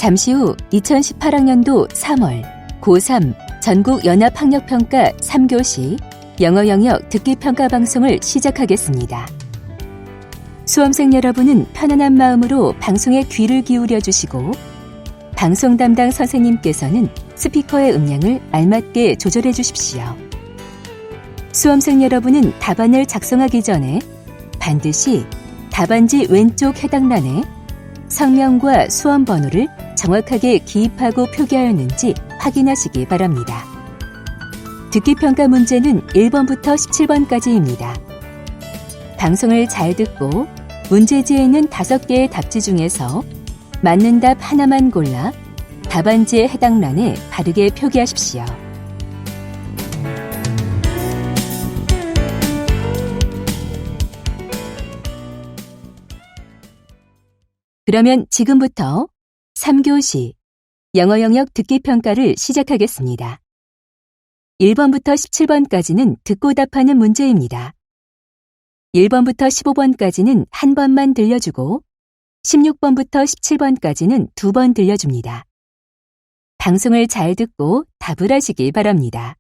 잠시 후 2018학년도 3월 고3 전국연합학력평가 3교시 영어 영역 듣기평가 방송을 시작하겠습니다. 수험생 여러분은 편안한 마음으로 방송에 귀를 기울여 주시고 방송 담당 선생님께서는 스피커의 음량을 알맞게 조절해 주십시오. 수험생 여러분은 답안을 작성하기 전에 반드시 답안지 왼쪽 해당란에 성명과 수험 번호를 정확하게 기입하고 표기하였는지 확인하시기 바랍니다. 듣기평가 문제는 1번부터 17번까지입니다. 방송을 잘 듣고 문제지에 있는 5개의 답지 중에서 맞는 답 하나만 골라 답안지의 해당 란에 바르게 표기하십시오. 그러면 지금부터 3교시 영어 영역 듣기평가를 시작하겠습니다. 1번부터 17번까지는 듣고 답하는 문제입니다. 1번부터 15번까지는 한 번만 들려주고 16번부터 17번까지는 2번 들려줍니다. 방송을 잘 듣고 답을 하시기 바랍니다.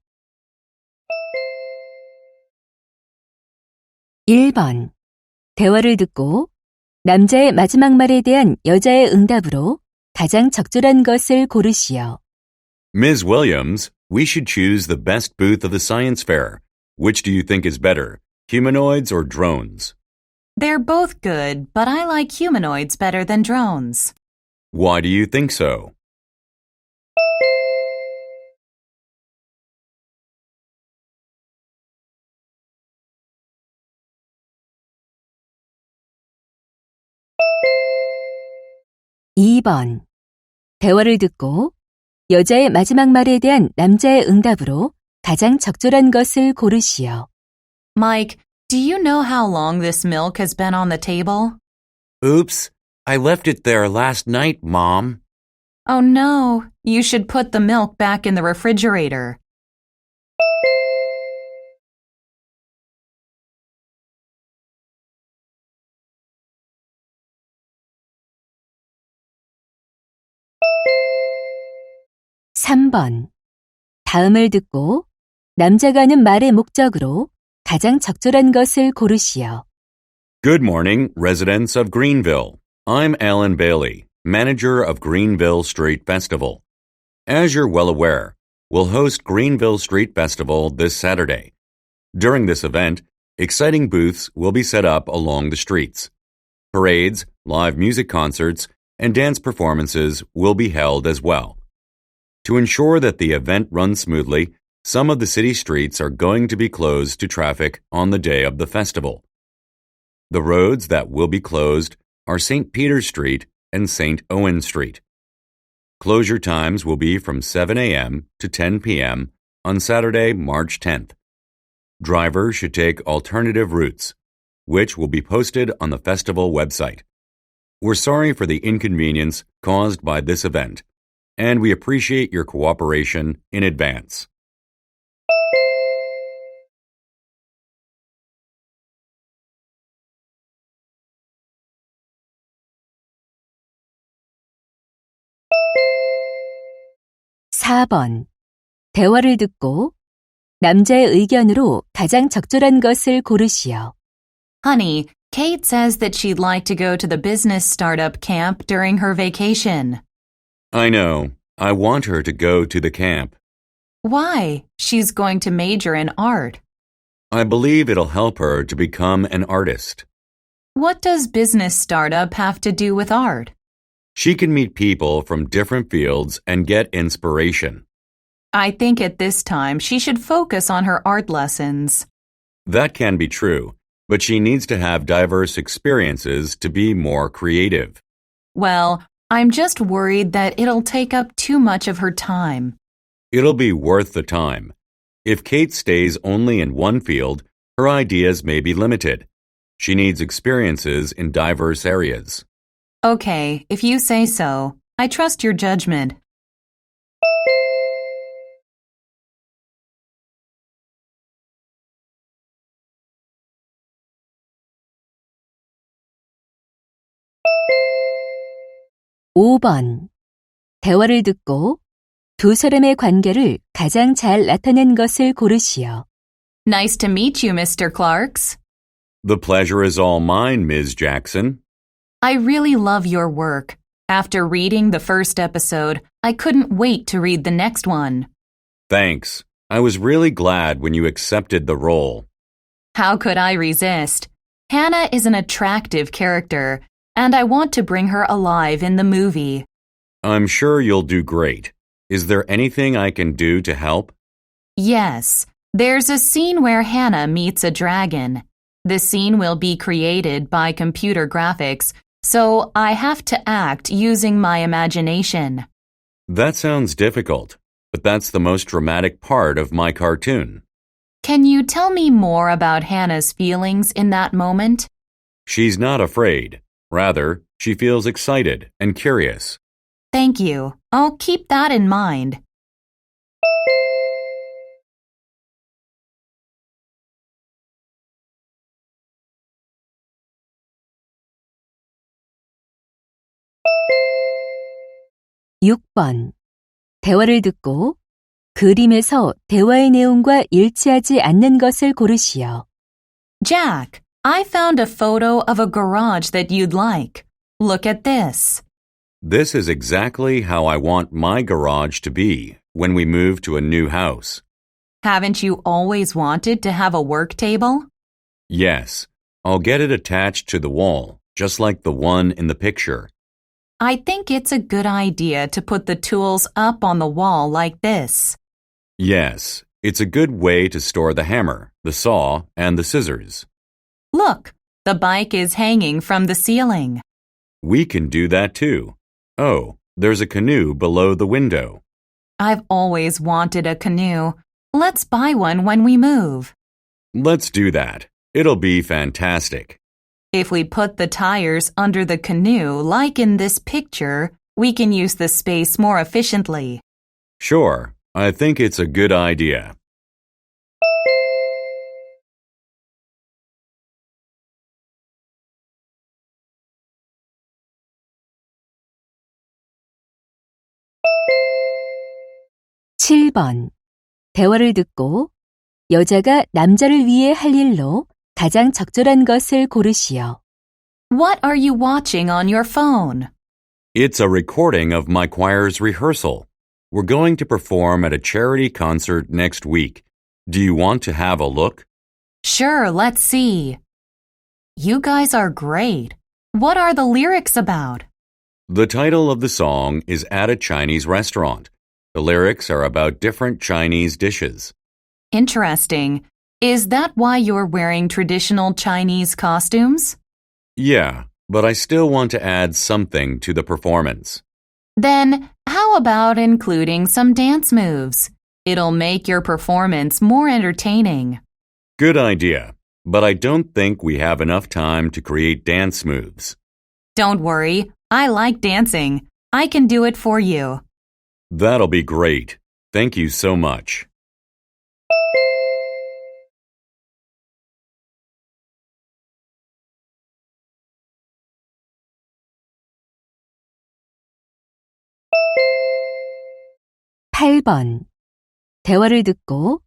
1번. 대화를 듣고 남자의 마지막 말에 대한 여자의 응답으로 가장 적절한 것을 고르시오. Ms. Williams, we should choose the best booth of the science fair. Which do you think is better, humanoids or drones? They're both good, but I like humanoids better than drones. Why do you think so? (2번) 대화를 듣고 여자의 마지막 말에 대한 남자의 응답으로 가장 적절한 것을 고르시오. Mike, do you know how long this milk has been on the table? Oops, I left it there last night, Mom. Oh no, you should put the milk back in the refrigerator. (3번) 다음을 듣고 남자가 하는 말의 목적으로 가장 적절한 것을 고르시오. Good morning, residents of Greenville. I'm Alan Bailey, manager of Greenville Street Festival. As you're well aware, we'll host Greenville Street Festival this Saturday. During this event, exciting booths will be set up along the streets. Parades, live music concerts, and dance performances will be held as well. To ensure that the event runs smoothly, some of the city streets are going to be closed to traffic on the day of the festival. The roads that will be closed are St. Peter Street and St. Owen Street. Closure times will be from 7 a.m. to 10 p.m. on Saturday, March 10th. Drivers should take alternative routes, which will be posted on the festival website. We're sorry for the inconvenience caused by this event, and we appreciate your cooperation in advance. (4번) 대화를 듣고 남자의 의견으로 가장 적절한 것을 고르시오. Honey, Kate says that she'd like to go to the business startup camp during her vacation. I know. I want her to go to the camp. Why? She's going to major in art. I believe it'll help her to become an artist. What does business startup have to do with art? She can meet people from different fields and get inspiration. I think at this time she should focus on her art lessons. That can be true, but she needs to have diverse experiences to be more creative. Well, I'm just worried that it'll take up too much of her time. It'll be worth the time. If Kate stays only in one field, her ideas may be limited. She needs experiences in diverse areas. Okay, if you say so. I trust your judgment. (5번) 대화를 듣고 두 사람의 관계를 가장 잘 나타낸 것을 고르시오. Nice to meet you, Mr. Clarks. The pleasure is all mine, Ms. Jackson. I really love your work. After reading the first episode, I couldn't wait to read the next one. Thanks. I was really glad when you accepted the role. How could I resist? Hannah is an attractive character, and I want to bring her alive in the movie. I'm sure you'll do great. Is there anything I can do to help? Yes, there's a scene where Hannah meets a dragon. The scene will be created by computer graphics, so I have to act using my imagination. That sounds difficult, but that's the most dramatic part of my cartoon. Can you tell me more about Hannah's feelings in that moment? She's not afraid. Rather, she feels excited and curious. Thank you. I'll keep that in mind. 육 번. 대화를 듣고 그림에서 대화의 내용과 일치하지 않는 것을 고르시오. Jack, I found a photo of a garage that you'd like. Look at this. This is exactly how I want my garage to be when we move to a new house. Haven't you always wanted to have a work table? Yes, I'll get it attached to the wall, just like the one in the picture. I think it's a good idea to put the tools up on the wall like this. Yes, it's a good way to store the hammer, the saw, and the scissors. Look, the bike is hanging from the ceiling. We can do that too. Oh, there's a canoe below the window. I've always wanted a canoe. Let's buy one when we move. Let's do that. It'll be fantastic. If we put the tires under the canoe like in this picture, we can use the space more efficiently. Sure, I think it's a good idea. 칠 번. 대화를 듣고 여자가 남자를 위해 할 일로 가장 적절한 것을 고르시오. What are you watching on your phone? It's a recording of my choir's rehearsal. We're going to perform at a charity concert next week. Do you want to have a look? Sure, let's see. You guys are great. What are the lyrics about? The title of the song is At a Chinese Restaurant. The lyrics are about different Chinese dishes. Interesting. Is that why you're wearing traditional Chinese costumes? Yeah, but I still want to add something to the performance. Then, how about including some dance moves? It'll make your performance more entertaining. Good idea, but I don't think we have enough time to create dance moves. Don't worry, I like dancing. I can do it for you. That'll be great. Thank you so much. 팔 번. 대화를 듣고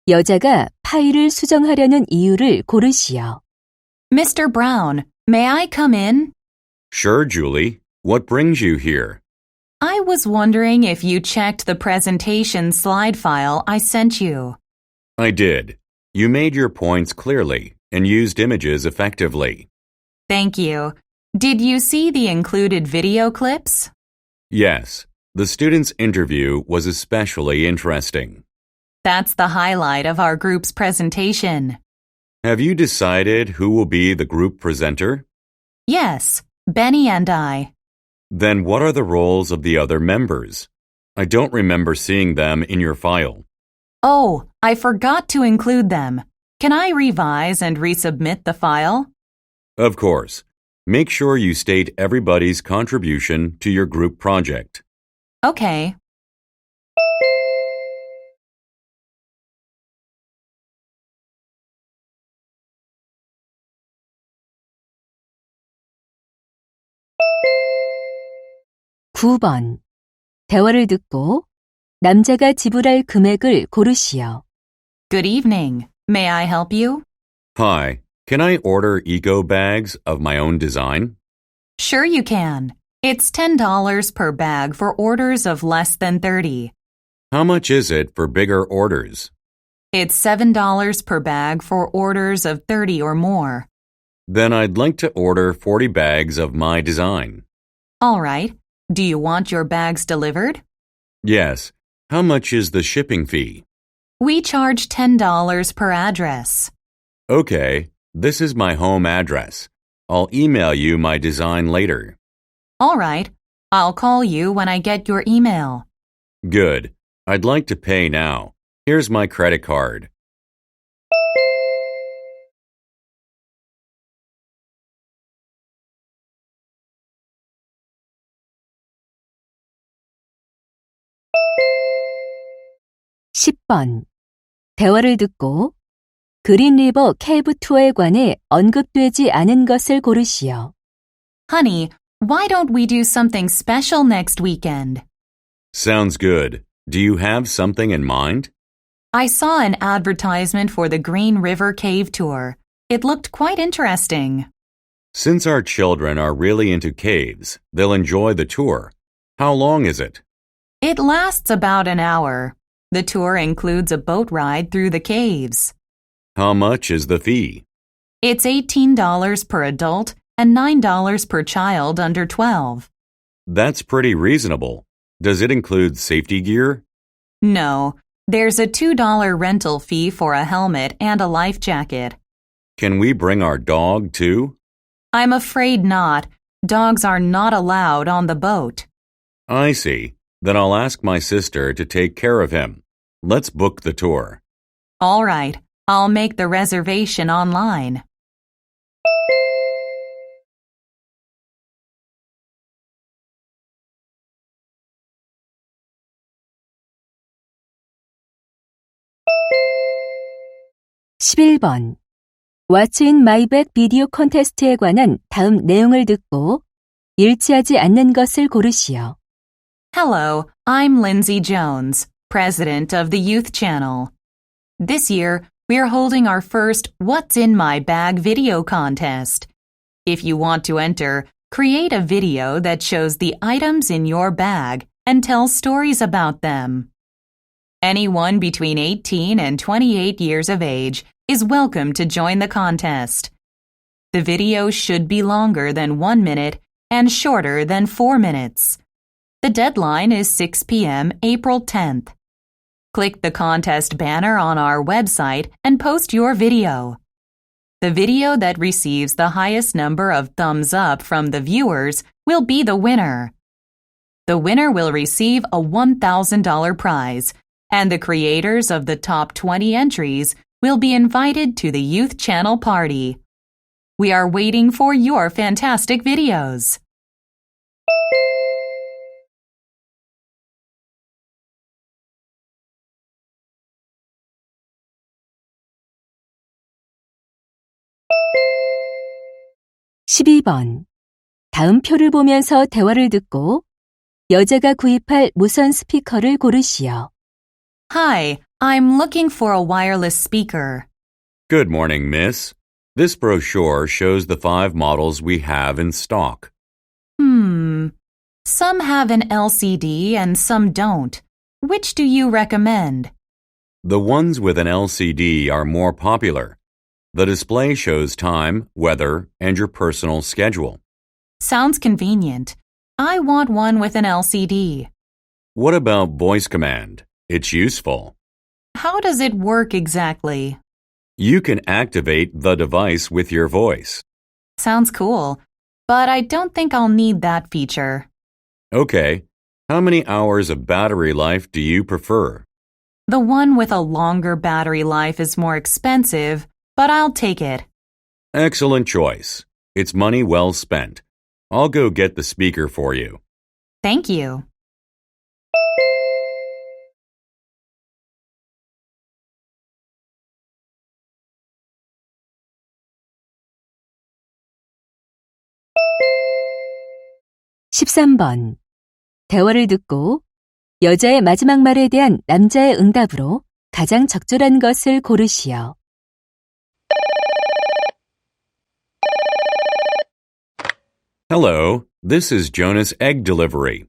여자가 파일을 수정하려는 이유를 고르시오. Mr. Brown, may I come in? Sure, Julie. What brings you here? I was wondering if you checked the presentation slide file I sent you. I did. You made your points clearly and used images effectively. Thank you. Did you see the included video clips? Yes, the student's interview was especially interesting. That's the highlight of our group's presentation. Have you decided who will be the group presenter? Yes, Benny and I. Then what are the roles of the other members? I don't remember seeing them in your file. Oh, I forgot to include them. Can I revise and resubmit the file? Of course. Make sure you state everybody's contribution to your group project. Okay. 구 번. 대화를 듣고 남자가 지불할 금액을 고르시오. Good evening. May I help you? Hi, can I order eco bags of my own design? Sure you can. It's $10 per bag for orders of less than 30. How much is it for bigger orders? It's $7 per bag for orders of 30 or more. Then I'd like to order 40 bags of my design. All right. Do you want your bags delivered? Yes. How much is the shipping fee? We charge $10 per address. Okay, this is my home address. I'll email you my design later. All right. I'll call you when I get your email. Good. I'd like to pay now. Here's my credit card. (10번) 대화를 듣고 그린리버 케이브 투어에 관해 언급되지 않은 것을 고르시오. Honey, why don't we do something special next weekend? Sounds good. Do you have something in mind? I saw an advertisement for the Green River Cave Tour. It looked quite interesting. Since our children are really into caves, they'll enjoy the tour. How long is it? It lasts about an hour. The tour includes a boat ride through the caves. How much is the fee? It's $18 per adult and $9 per child under 12. That's pretty reasonable. Does it include safety gear? No, there's a $2 rental fee for a helmet and a life jacket. Can we bring our dog too? I'm afraid not. Dogs are not allowed on the boat. I see. Then I'll ask my sister to take care of him. Let's book the tour. All right, I'll make the reservation online. (11번) What's in my bag 비디오 콘테스트에 관한 다음 내용을 듣고 일치하지 않는 것을 고르시오. Hello, I'm Lindsay Jones, president of the Youth Channel. This year, we're holding our first What's in My Bag video contest. If you want to enter, create a video that shows the items in your bag and tells stories about them. Anyone between 18 and 28 years of age is welcome to join the contest. The video should be longer than 1 minute and shorter than 4 minutes. The deadline is 6 p.m. April 10th. Click the contest banner on our website and post your video. The video that receives the highest number of thumbs up from the viewers will be the winner. The winner will receive a $1,000 prize, and the creators of the top 20 entries will be invited to the Youth Channel party. We are waiting for your fantastic videos. (12번) 다음 표를 보면서 대화를 듣고 여자가 구입할 무선 스피커를 고르시오. Hi, I'm looking for a wireless speaker. Good morning, miss. This brochure shows the 5 models we have in stock. Some have an LCD and some don't. Which do you recommend? The ones with an LCD are more popular. The display shows time, weather, and your personal schedule. Sounds convenient. I want one with an LCD. What about voice command? It's useful. How does it work exactly? You can activate the device with your voice. Sounds cool, but I don't think I'll need that feature. Okay. How many hours of battery life do you prefer? The one with a longer battery life is more expensive, but I'll take it. Excellent choice. It's money well spent. I'll go get the speaker for you. Thank you. (13번) 대화를 듣고 여자의 마지막 말에 대한 남자의 응답으로 가장 적절한 것을 고르시오. Hello, this is Jonas' egg delivery.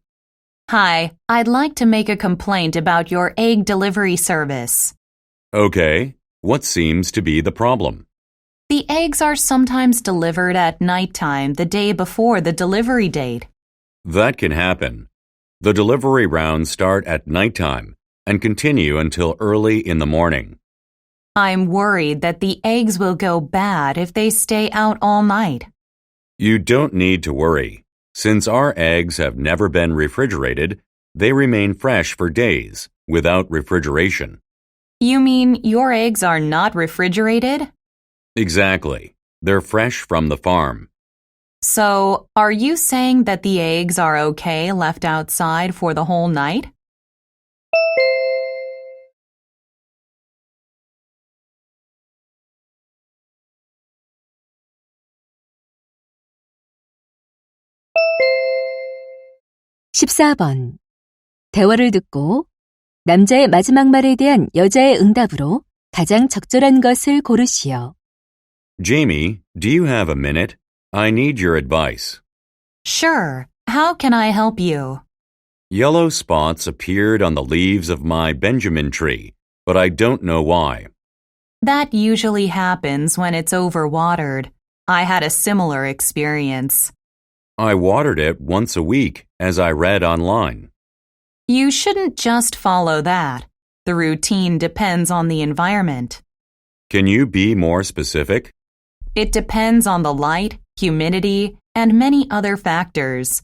Hi, I'd like to make a complaint about your egg delivery service. Okay, what seems to be the problem? The eggs are sometimes delivered at nighttime the day before the delivery date. That can happen. The delivery rounds start at nighttime and continue until early in the morning. I'm worried that the eggs will go bad if they stay out all night. You don't need to worry. Since our eggs have never been refrigerated, they remain fresh for days without refrigeration. You mean your eggs are not refrigerated? Exactly. They're fresh from the farm. So, are you saying that the eggs are okay left outside for the whole night? (14번) 대화를 듣고 남자의 마지막 말에 대한 여자의 응답으로 가장 적절한 것을 고르시오. Jamie, do you have a minute? I need your advice. Sure. How can I help you? Yellow spots appeared on the leaves of my Benjamin tree, but I don't know why. That usually happens when it's overwatered. I had a similar experience. I watered it once a week, as I read online. You shouldn't just follow that. The routine depends on the environment. Can you be more specific? It depends on the light, humidity, and many other factors.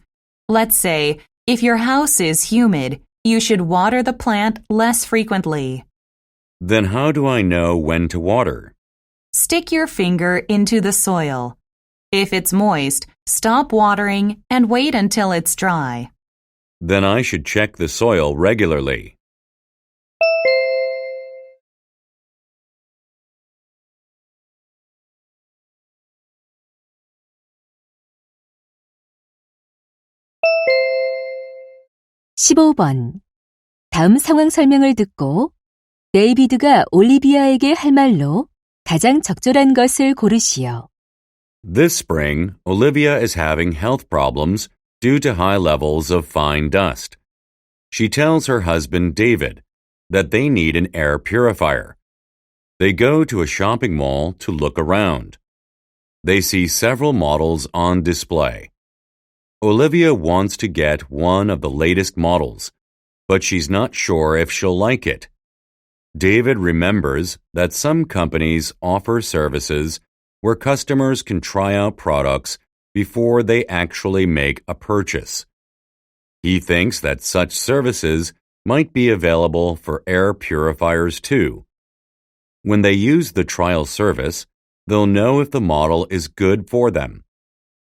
Let's say, if your house is humid, you should water the plant less frequently. Then how do I know when to water? Stick your finger into the soil. If it's moist, stop watering and wait until it's dry. Then I should check the soil regularly. (15번) 다음 상황 설명을 듣고 데이비드가 올리비아에게 할 말로 가장 적절한 것을 고르시오. This spring, Olivia is having health problems due to high levels of fine dust. She tells her husband, David, that they need an air purifier. They go to a shopping mall to look around. They see several models on display. Olivia wants to get one of the latest models, but she's not sure if she'll like it. David remembers that some companies offer services where customers can try out products before they actually make a purchase. He thinks that such services might be available for air purifiers too. When they use the trial service, they'll know if the model is good for them.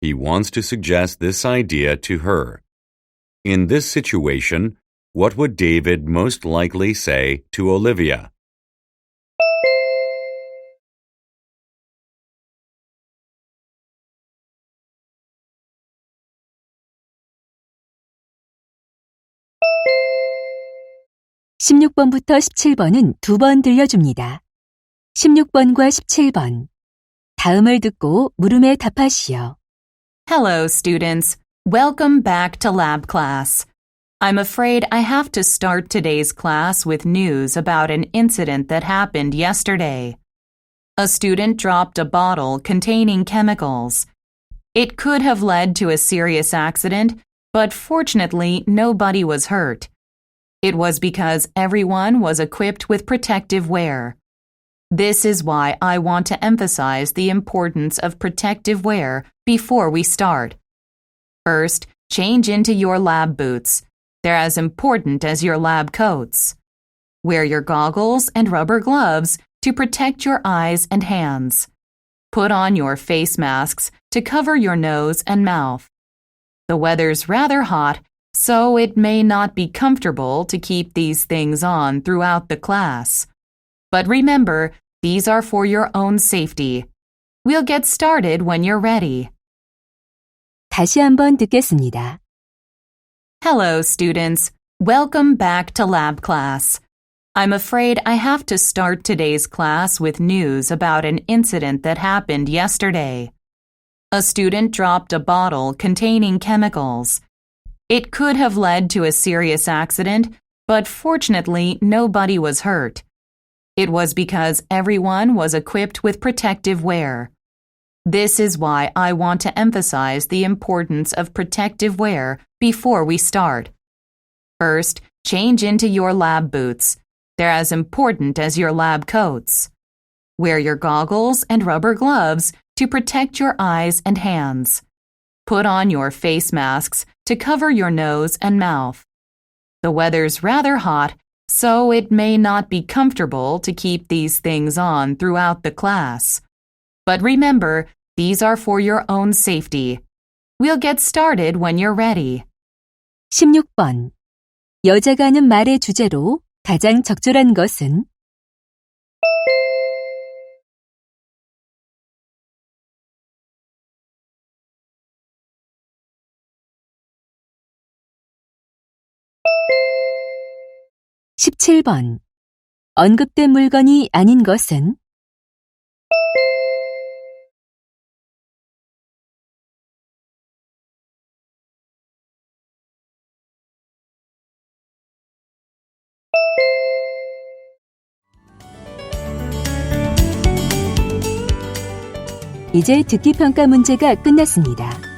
He wants to suggest this idea to her. In this situation, what would David most likely say to Olivia? (16번부터 17번은 두 번 들려줍니다. 16번과 17번. 다음을 듣고 물음에 답하시오. Hello, students. Welcome back to lab class. I'm afraid I have to start today's class with news about an incident that happened yesterday. A student dropped a bottle containing chemicals. It could have led to a serious accident, but fortunately nobody was hurt. It was because everyone was equipped with protective wear. This is why I want to emphasize the importance of protective wear before we start. First, change into your lab boots. They're as important as your lab coats. Wear your goggles and rubber gloves to protect your eyes and hands. Put on your face masks to cover your nose and mouth. The weather's rather hot, so it may not be comfortable to keep these things on throughout the class. But remember, these are for your own safety. We'll get started when you're ready. 다시 한번 듣겠습니다. Hello, students. Welcome back to lab class. I'm afraid I have to start today's class with news about an incident that happened yesterday. A student dropped a bottle containing chemicals. It could have led to a serious accident, but fortunately nobody was hurt. It was because everyone was equipped with protective wear. This is why I want to emphasize the importance of protective wear before we start. First, change into your lab boots. They're as important as your lab coats. Wear your goggles and rubber gloves to protect your eyes and hands. Put on your face masks to cover your nose and mouth. The weather's rather hot, so it may not be comfortable to keep these things on throughout the class. But remember, these are for your own safety. We'll get started when you're ready. 16번. 여자가 하는 말의 주제로 가장 적절한 것은? (17번) 언급된 물건이 아닌 것은? 이제 듣기평가 문제가 끝났습니다.